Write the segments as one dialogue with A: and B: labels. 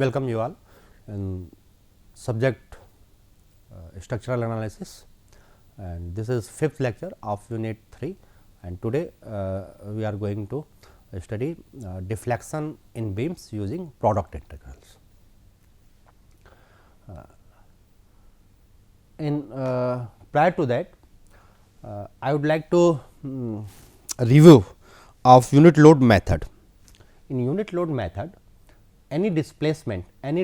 A: welcome you all in subject structural analysis, and this is fifth lecture of unit 3, and today we are going to study deflection in beams using product integrals. Prior to that, I would like to review of unit load method. In unit load method, any displacement can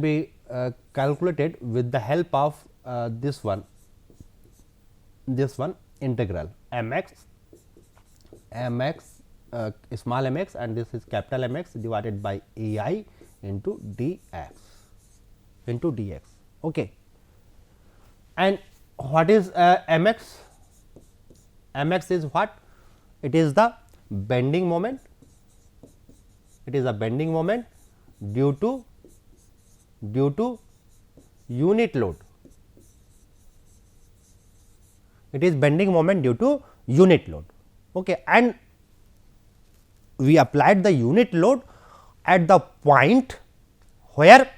A: be calculated with the help of this one integral mx small mx, and this is capital Mx divided by Ai into dx. Okay. And what is mx? Mx is what? It is the bending moment. It is a bending moment due to unit load. It is bending moment due to unit load. Okay. And we applied the unit load at the point where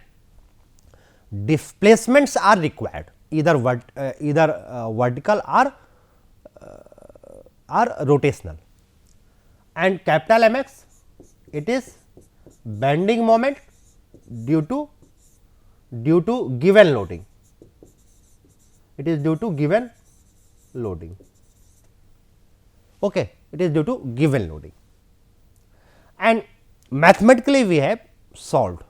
A: displacements are required, either vertical or rotational. And capital Mx, it is bending moment due to given loading. It is due to given loading. Okay, it is due to given loading. And mathematically we have solved.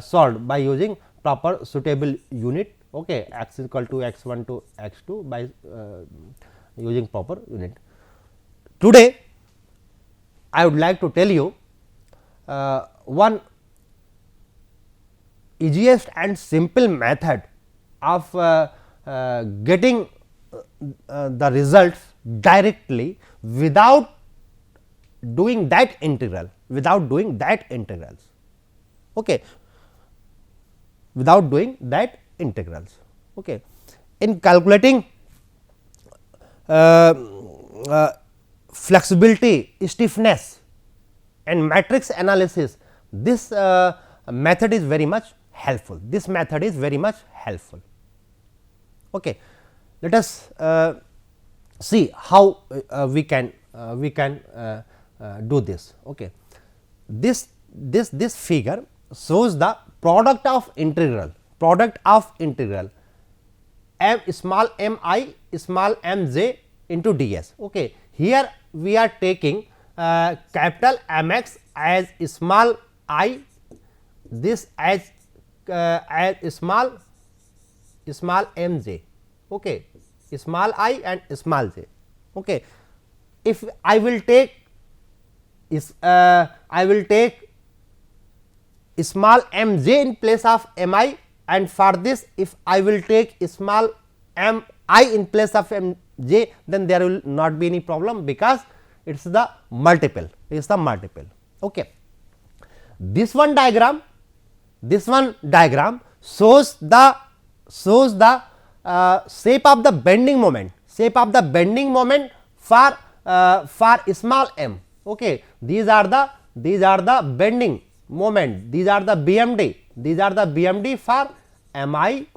A: Solved by using proper suitable unit. Okay, x is equal to x1 to x2 by using proper unit. Today, I would like to tell you one easiest and simple method of getting the results directly without doing that integral, okay, without doing that integrals. Okay. In calculating flexibility, stiffness and matrix analysis, this method is very much helpful. Okay. Let us see how we can do this. Okay. This figure shows the product of integral m small m I small m j into ds. Okay. Here we are taking capital Mx as small I, this as small mj. Okay. Small I and small j. Okay. If I will take small mj in place of mi, and for this if I will take small mi in place of mj, then there will not be any problem, because it is the multiple. Okay. This one diagram shows the shape of the bending moment for small m. Okay. These are the bending moment, these are the BMD for mi,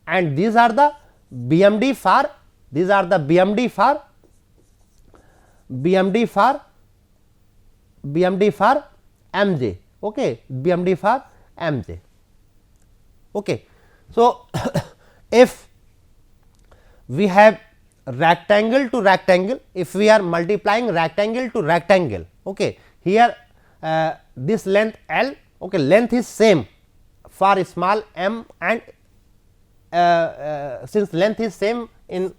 A: and these are the BMD for mj. Okay. BMD for mj. Okay. So, if we have rectangle to rectangle, if we are multiplying rectangle to rectangle, okay, here this length L, okay, length is same for small m, and since length is same in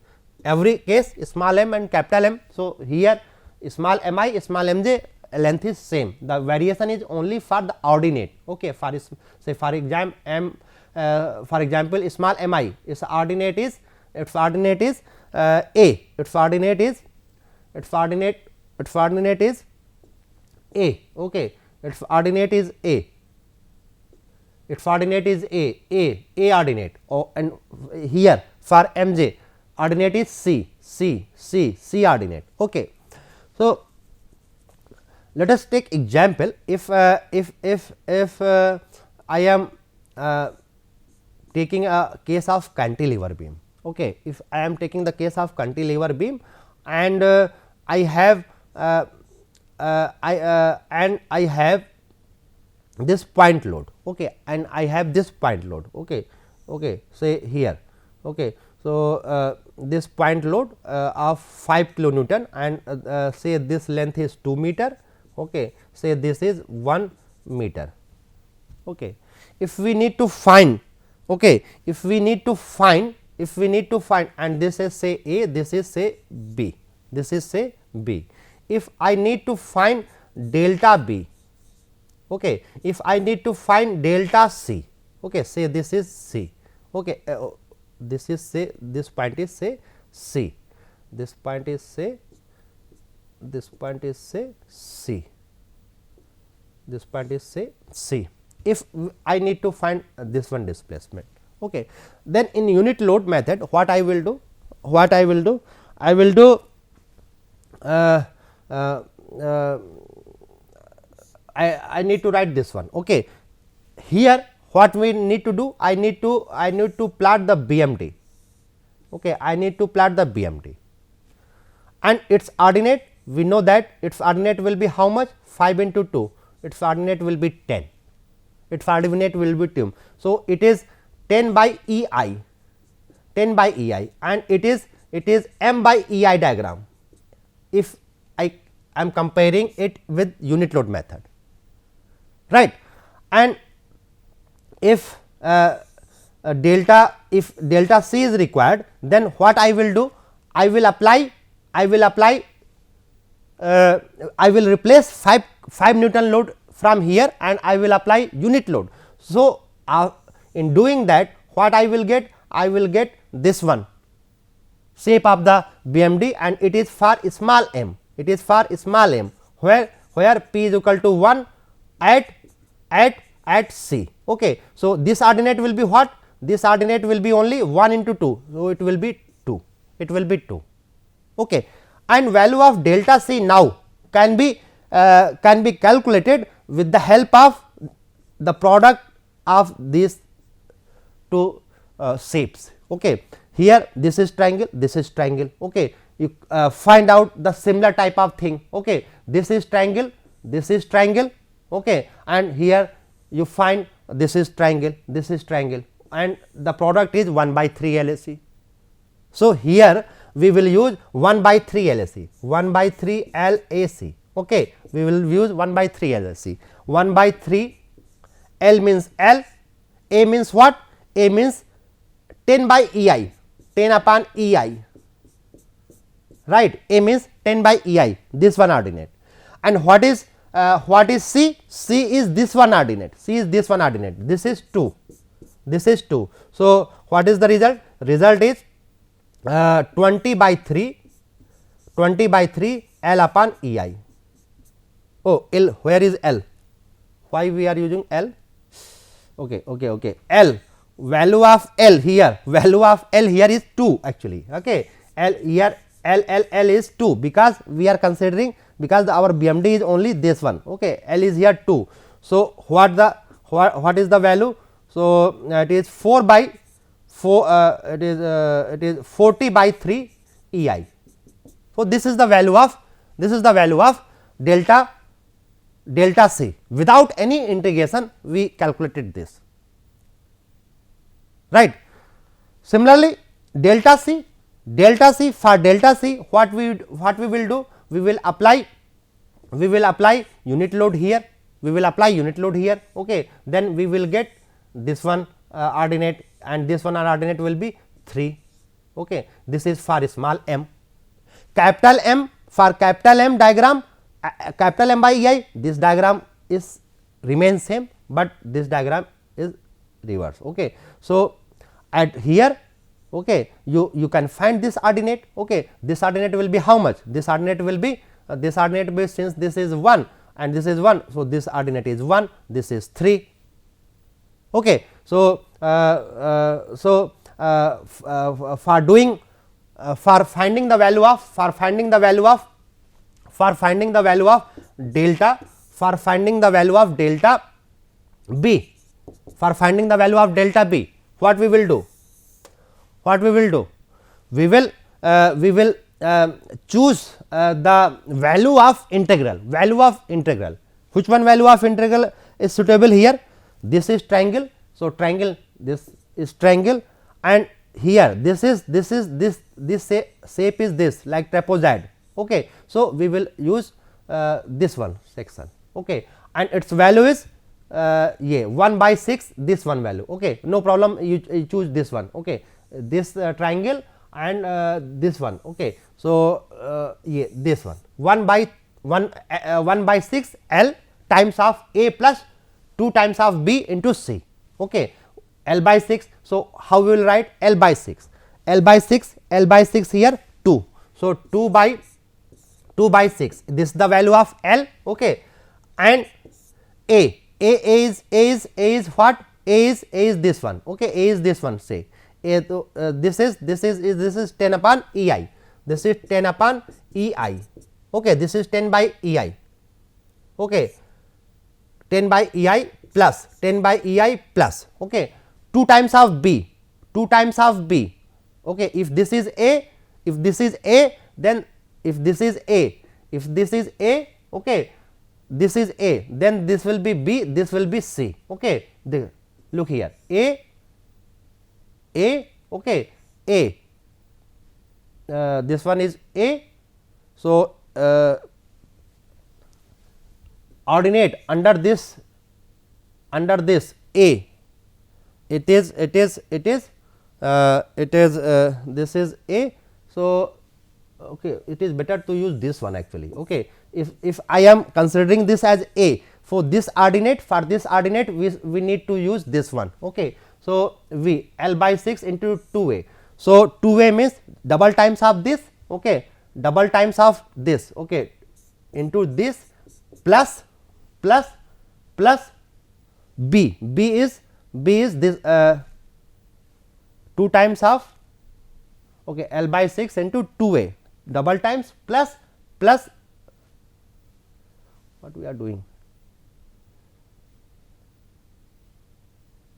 A: every case, small m and capital M. So, here small mi small mj length is same, the variation is only for the ordinate. Okay. For say for example small mi, its ordinate is a, its ordinate is a. Okay. Its ordinate is a. its ordinate is A ordinate, and here for mj ordinate is C ordinate. Okay. So, let us take example. If I am taking a case of cantilever beam. Okay. If I am taking the case of cantilever beam and I have I have this point load, okay, and I have this point load, okay, okay, say here, okay. So, this point load of 5 kilonewton and say this length is 2 meter, okay, say this is 1 meter. Okay. If we need to find, okay, if we need to find and this is say A, this is say B, this is say B. If I need to find delta B, okay, if I need to find delta C, okay, say this is C, okay, this is say this point is say C, this point is say C, this point is say C. If I need to find this one displacement, okay, then in unit load method what I will do? I will do I need to write this one. Okay. Here what we need to do? I need to plot the BMD. Okay, I need to plot the BMD, and its ordinate, we know that its ordinate will be how much? 5 into 2, its ordinate will be 10, its ordinate will be 2. So, it is 10 by EI, and it is M by EI diagram, if I am comparing it with unit load method, right. And if delta C is required, then what I will do? I will replace 5 Newton load from here and I will apply unit load. So, in doing that what I will get? I will get this one shape of the BMD, and it is for small m, where p is equal to 1 at C. Okay. So, this ordinate will be what? This ordinate will be only 1 into 2. So, it will be 2, okay. And value of delta C now can be calculated with the help of the product of these two shapes. Okay. Here this is triangle, this is triangle. Okay. You find out the similar type of thing. Okay. This is triangle, this is triangle, okay, and here you find this is triangle, and the product is 1 by 3 LAC. So, here we will use 1 by 3 LAC, 1 by 3 LAC. Okay. We will use 1 by 3 LAC. 1 by 3 L means L, A means what? A means 10 by EI, 10 upon EI, right. A means 10 by EI, this one ordinate. And what is C? C is this one ordinate, this is 2, So, what is the result? Result is 20 by 3 L upon EI. Oh, L, where is L? Why we are using L? Okay. L, value of L here, is 2 actually. Okay. L here, L is 2, because we are considering, because our BMD is only this one. Okay. L is here 2. So, what is the value? So, it is 4 by 4, it is 40 by 3 EI. So, this is the value of delta C. Without any integration we calculated this, right. Similarly, delta C, for delta C what we will do? We will apply unit load here, okay. Then we will get this one ordinate, and this one ordinate will be 3, okay. This is for small m. Capital M, for capital M diagram, capital M by EI, this diagram is remains same, but this diagram is reverse. Okay. So, at here, okay, you can find this ordinate. Okay. This ordinate will be how much? This ordinate will be since this is 1 and this is 1. So, this ordinate is 1, this is 3, Okay. So, for doing for finding the value of delta, for finding the value of delta b, for finding the value of delta b, what we will do? What we will do? We will choose the value of integral, Which one value of integral is suitable here? This is triangle. So, triangle, this is triangle, and here this shape is this, like trapezoid. Okay. So, we will use this one section, okay, and its value is 1 by 6, this one value. Okay. No problem, you choose this one. Okay. This triangle and this one. Okay. So, this one 1 by 6 L times of A plus 2 times of B into C. Okay. L by 6. So, how we will write? L by 6, L by 6 here 2. So, 2 by 6, this is the value of L. Okay. And A is what? A is this one. Okay. A is this one, say this is 10 upon E I, this is 10 upon E I. Okay. This is 10 by E I. Okay. 10 by E I plus 10 by E I plus, okay, 2 times of B, 2 times of B. Okay. If this is A, then if this is A, okay, this is A, then this will be B, this will be C. Okay. Look here, A, okay, A, this one is A. So, ordinate under this A, it is this is A. So, okay, it is better to use this one actually. Okay. If I am considering this as A, for this ordinate, we need to use this one. Okay. So, V L by 6 into 2A. So, 2A means double times of this, okay, double times of this, okay, into this plus B. B is this 2 times of, okay, L by 6 into 2A, double times plus what we are doing.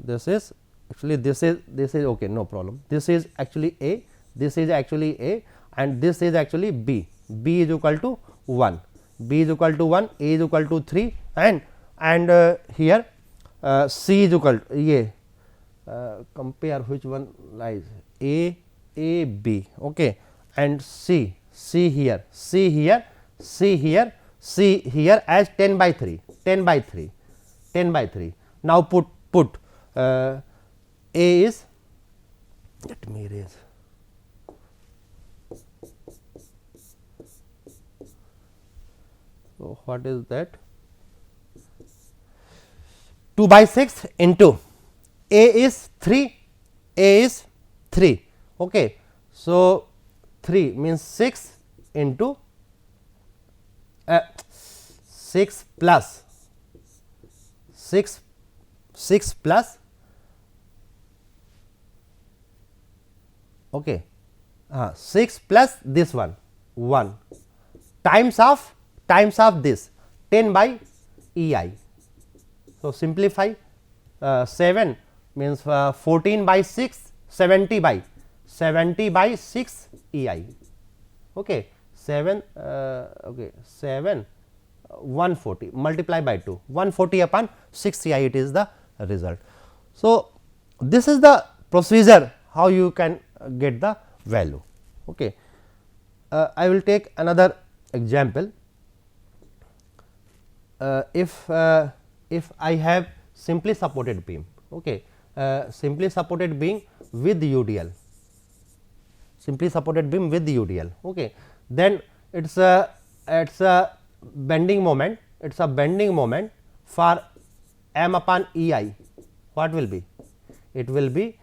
A: This is actually this is okay, no problem. This is actually A, this is actually A, and this is actually B. B is equal to 1, B is equal to 1, A is equal to 3, and here C is equal to compare which one lies A B, okay, and C here as 10 by 3. Now put A is, let me erase. So, what is that? 2 by 6 into A is 3, okay. So, 3 means 6 into 6 plus 6 plus, okay, 6 plus this one 1 times of this 10 by E I. So, simplify 7 means 14 by 6, 70 by 6 E I. Okay. 7 140 multiply by 2, 140 upon 6 E I, it is the result. So, this is the procedure how you can get the value. Okay. I will take another example. If I have simply supported beam, okay, simply supported beam with UDL, okay, then it's a bending moment, for m upon E I. What will be? It will be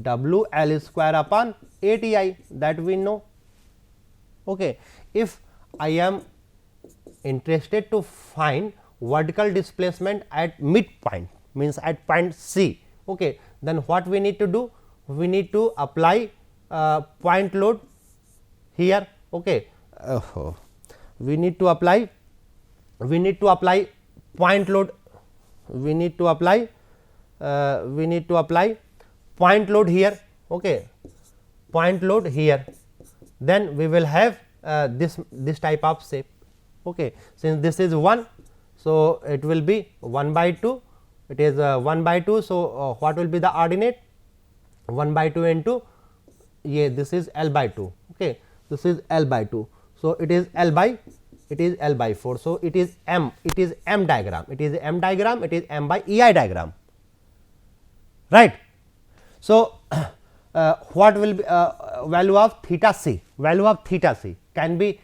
A: W L square upon 8 E I, that we know. Okay. If I am interested to find vertical displacement at midpoint, means at point C. Okay. Then what we need to do? We need to apply point load here. Okay. We need to apply point load. We need to apply point load here. Okay. Point load here. Then we will have this type of shape. Okay. Since this is 1, so it will be 1 by 2. It is 1 by 2. So what will be the ordinate? 1 by 2 into this is L by 2. Okay. This is L by 2. So it is L by 4. So it is M. It is M diagram. It is M diagram. It is M by EI diagram. Right. So what will be value of theta c? Value of theta c can be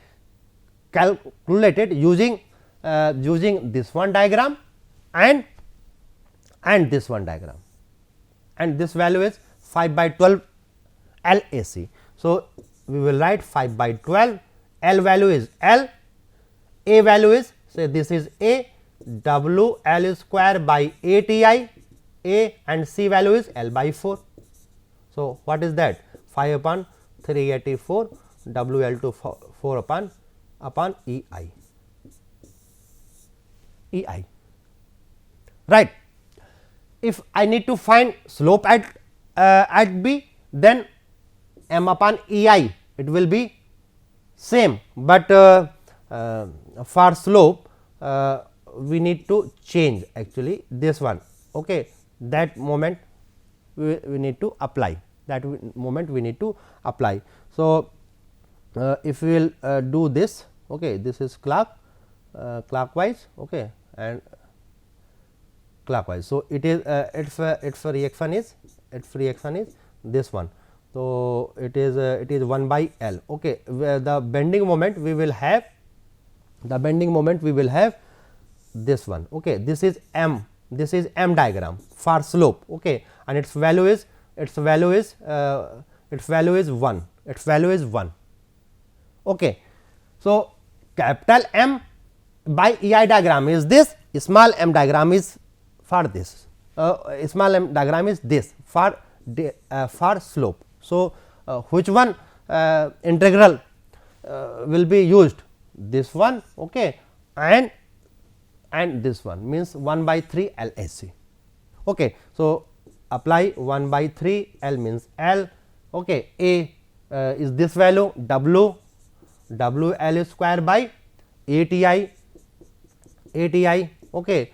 A: calculated using this one diagram and this one diagram, and this value is 5 by 12 LAC. So we will write 5 by 12. L value is L, A value is, say this is A, W L square by A T I, A, and C value is L by 4. So what is that? 5 upon 384 W L to 4 upon EI. Right. If I need to find slope at B, then M upon EI it will be same, but for slope we need to change actually this one. Okay. That moment we need to apply, So if we will do this, okay, this is clockwise, okay, and clockwise. So it is its reaction is this one. So it is 1 by L. Okay. Where the bending moment we will have this one. Okay. This is M diagram for slope. Okay. And its value is 1. Okay. So capital M by EI diagram is this, small m diagram is for this, small m diagram is this for slope. So which one integral will be used? This one, okay, and this one, means 1 by 3 LAC. Okay. So apply 1 by 3, L means L, okay, A is this value, W L square by ATI, okay,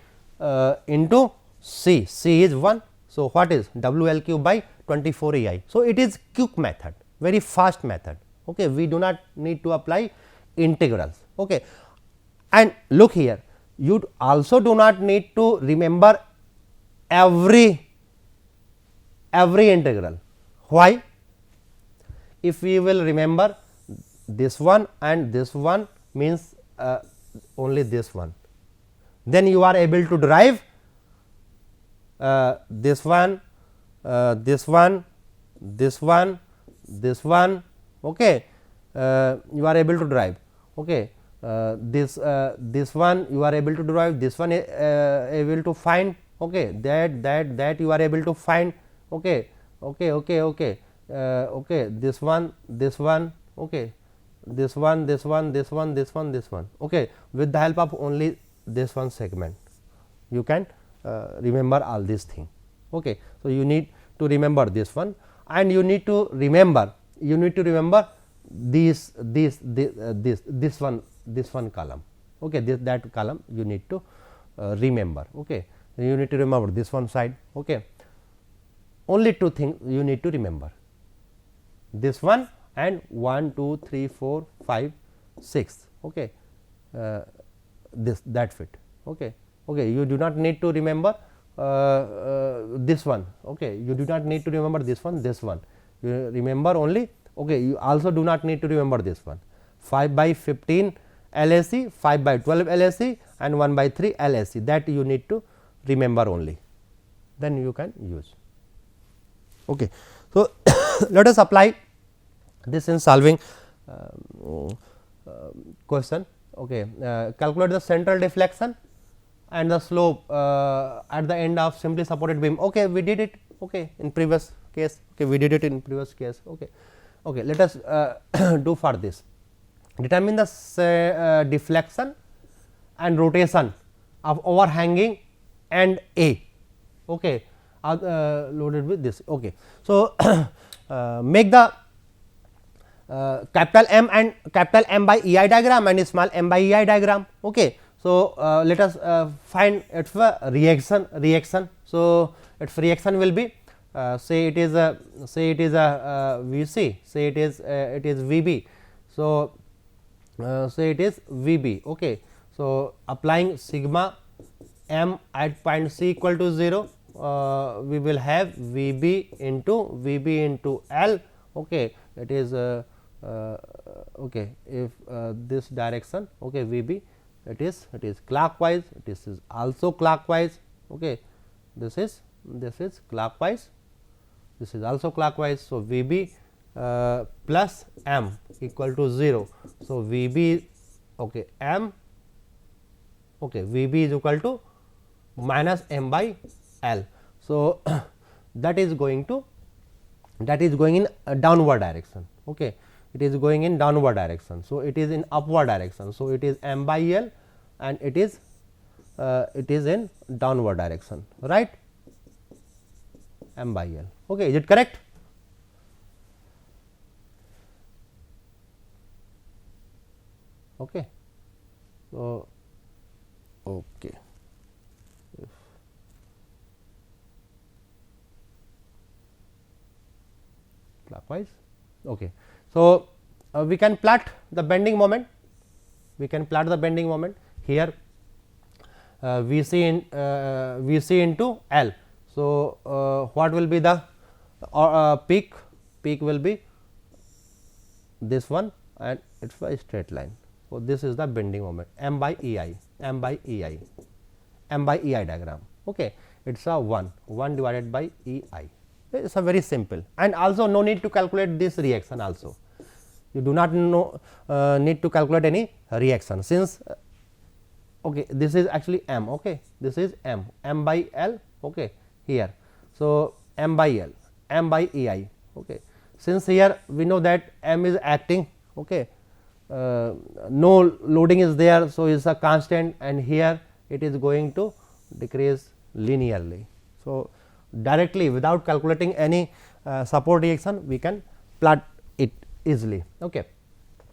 A: into C is 1. So what is W L cube by 24 EI. So it is quick method, very fast method. Okay. We do not need to apply integrals. Okay. And look here, you also do not need to remember every integral. Why? If we will remember this one and this one, means only this one, then you are able to derive this one, this one, okay, you are able to derive, okay, this one you are able to derive, this one able to find, okay, that you are able to find, okay, okay, this one, okay, this one, okay, with the help of only this one segment you can remember all these things. Okay. So you need to remember this one, and you need to remember this one column. Okay. That column you need to remember. Okay. You need to remember this one side. Okay. Only two things you need to remember, this one and 1 2 3 4 5 6. Okay. That fit. Okay. Okay. You do not need to remember this one. Okay. You do not need to remember this one. You remember only. Okay. You also do not need to remember this one. 5 by 15 LAC, 5 by 12 LAC, and 1 by 3 LAC. That you need to remember only. Then you can use. Okay. So let us apply this in solving question. Okay. Calculate the central deflection. and the slope at the end of simply supported beam. Okay, we did it. Okay, in previous case. Okay, we did it in previous case. Okay, okay. Let us do for this. Determine the deflection and rotation of overhanging and A. Okay, loaded with this. Okay, so make the capital M and capital M by E I diagram and small m by E I diagram. Okay. So, let us find its reaction. So, its reaction will be say it is a V c, say it is V b. So, say it is V b. Okay. So, applying sigma m at point c equal to 0, we will have V b into L. Okay. It is okay, if this direction, okay, V b, it is clockwise, this is also clockwise. Okay, this is clockwise, this is also clockwise. So, V b plus m equal to 0. So, V b, okay, m, okay, V b is equal to minus m by L. So, that is going in a downward direction. Okay, it is going in downward direction. So, it is in upward direction. So, it is m by L and it is in downward direction, right, m by L. Okay, is it correct? Okay. So, okay. Clockwise. Okay. So, we can plot the bending moment, here V c into L. So, what will be the peak? Peak will be this one and it is a straight line. So, this is the bending moment m by E I diagram. Okay. It is a 1 divided by E I. It is a very simple, and also no need to calculate this reaction also. You do not know need to calculate any reaction, since okay, this is actually m. Okay, this is m by L. Okay, here. So, m by L, m by E I. Okay, since here we know that m is acting. Okay, no loading is there. So, it is a constant, and here it is going to decrease linearly. So, directly without calculating any support reaction, we can plot it easily. Okay.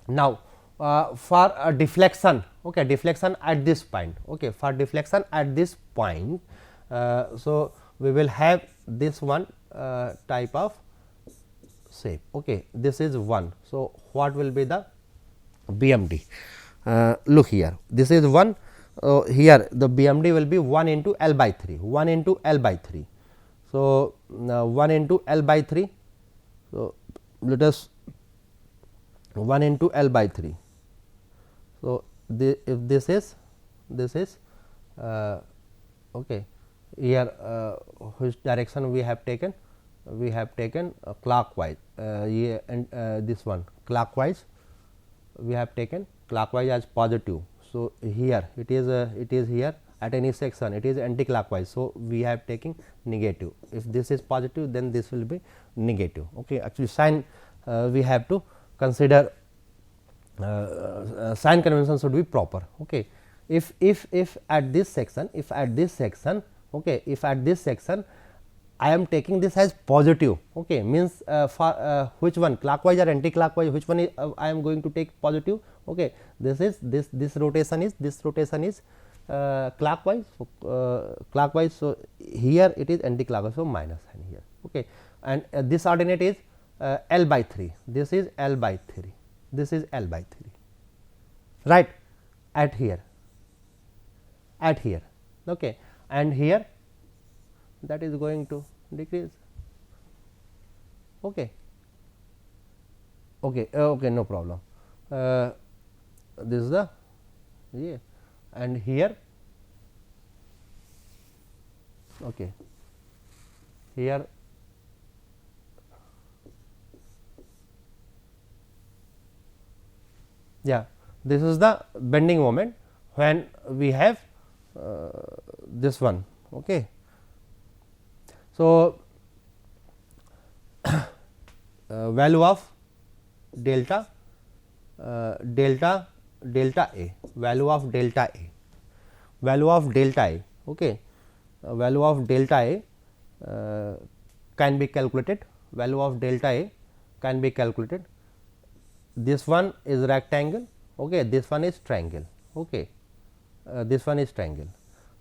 A: Now, for a deflection, okay, deflection at this point. Okay, for deflection at this point, so we will have this one type of shape. Okay, this is 1. So, what will be the BMD? Look here, this is 1. Here the BMD will be 1 into L by 3, 1 into L by 3. So, 1 into L by 3. So, let us 1 into L by 3. So, if this is okay, here which direction we have taken? We have taken clockwise, and this one clockwise, we have taken clockwise as positive. So, here it is here at any section, it is anti-clockwise. So, we have taken negative. If this is positive, then this will be negative. Okay. Actually, sign we have to consider, sign convention should be proper. Okay. If at this section, okay, if at this section I am taking this as positive, okay, means for which one, clockwise or anti-clockwise, which one is, I am going to take positive. Okay, this is this rotation is clockwise. So, clockwise. So, here it is anti-clockwise. So, minus sign here. Okay, and this ordinate is L by 3. This is L by 3. This is L by 3. Right, at here. Okay, and here that is going to decrease. Okay. Okay. Okay. No problem. This is the and here. Okay. Here. Yeah. This is the bending moment when we have this one. Okay. So, value of delta delta A, value of delta A, value of delta A. Okay. Value of delta A can be calculated, value of delta A can be calculated. This one is rectangle, okay. This one is triangle, okay. This one is triangle.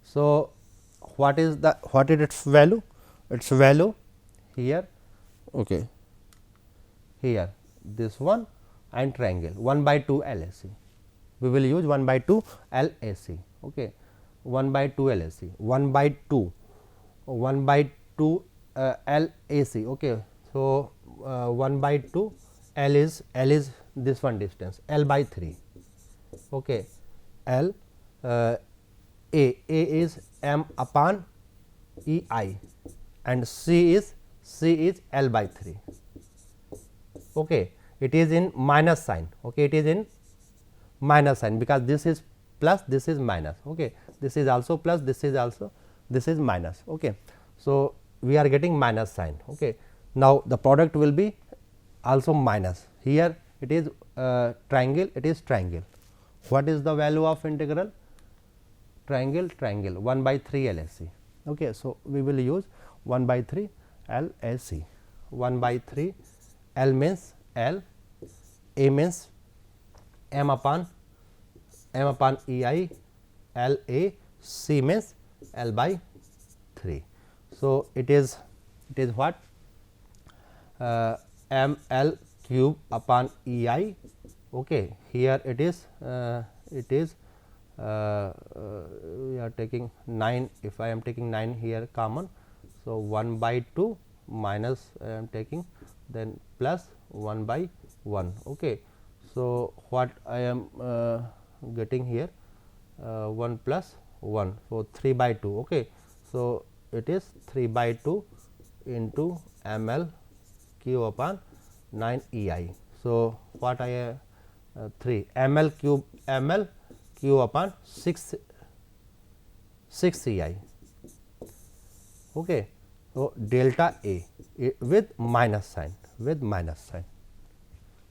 A: So, what is its value? Its value here, okay, here this one and triangle 1 by 2 LAC. We will use 1 by 2 LAC, okay. 1 by 2 LAC, 1 by 2 LAC, okay. So, 1 by 2 L is this one distance, L by 3, okay. L A is m upon E I and C is L by 3, okay. It is in minus sign, okay. It is in minus sign because this is plus, this is minus, okay. This is also plus, this is minus, okay. So, we are getting minus sign, okay. Now, the product will be also minus. Here it is triangle, it is triangle. What is the value of integral? Triangle 1 by 3 LAC, okay. So, we will use 1 by 3 LAC, 1 by 3 L means L, A means m upon E I, L A, C means L by 3. So, it is what? M L cube upon E I, okay. Here it is we are taking 9, if I am taking 9 here common. So, 1 by 2 minus I am taking, then plus 1 by 1, okay. So, what I am getting here 1 plus 1, so 3 by 2, okay. So, it is 3 by 2 into m L cube upon 9 E I. So, what I 3 m L cube upon 6 E I, okay. So, delta A with minus sign,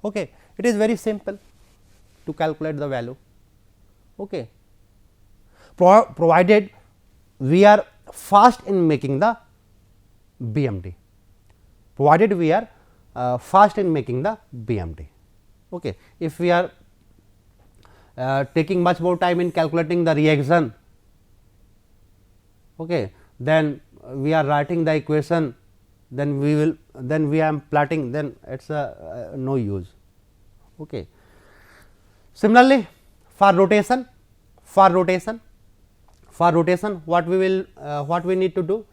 A: okay. It is very simple to calculate the value, okay. Provided we are fast in making the BMD, provided we are fast in making the BMD, okay. If we are taking much more time in calculating the reaction, okay, then we are writing the equation, then we am plotting, then it is no use, okay. Similarly, for rotation what we need to do?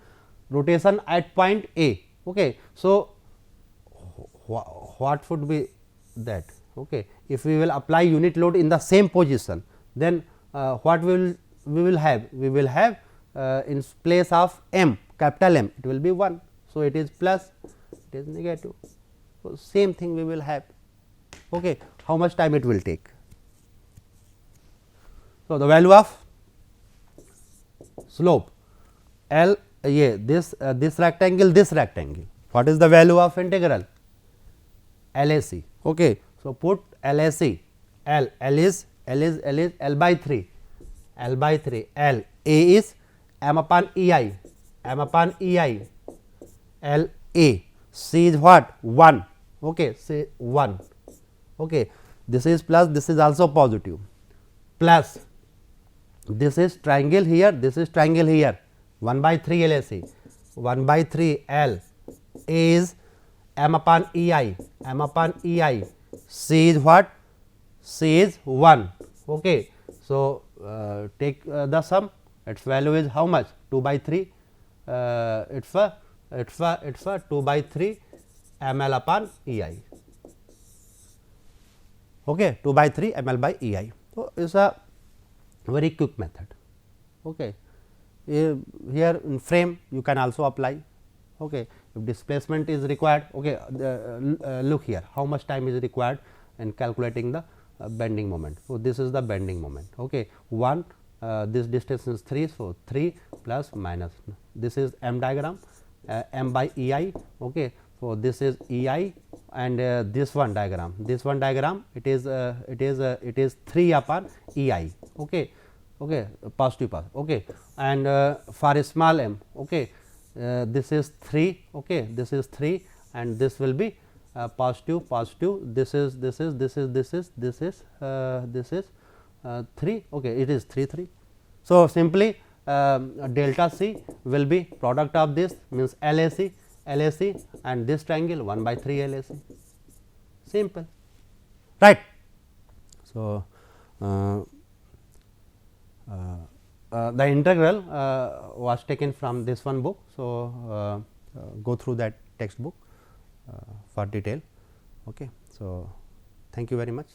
A: Rotation at point A, okay. So, what would be that, okay. If we will apply unit load in the same position, then what we will have? We will have in place of m, capital M, it will be 1. So, it is plus, it is negative. So, same thing we will have, okay. How much time it will take? So, the value of slope L, this rectangle, what is the value of integral? LAC, okay. So, put LAC, L is L by 3, L A is m upon E I, L A, C is what? 1, okay, say 1, okay. This is plus, this is also positive, plus this is triangle here, this is triangle here, 1 by 3 LAC, 1 by 3 L, A is m upon E I, C is what? C is 1, okay. So, take the sum, its value is how much? 2 by 3, it's a 2 by 3 ml upon E I, okay, 2 by 3 ml by E I. So, it is a very quick method, okay. Here in frame you can also apply, okay. If displacement is required, okay, look here how much time is required in calculating the bending moment. So, this is the bending moment, okay. 1, this distance is 3. So, 3 plus minus, this is M diagram, M by E I. Okay. So, this is E I and this one diagram, it is 3 upon E I. Okay. Okay, positive path. Okay. And for a small m, okay, this is 3. Okay, this is 3 and this will be positive. This is 3. Okay, it is 3. So, simply delta C will be product of this, means LAC and this triangle 1 by 3 LAC, simple, right. So, the integral was taken from this one book. So, go through that textbook for detail. Okay. So, thank you very much.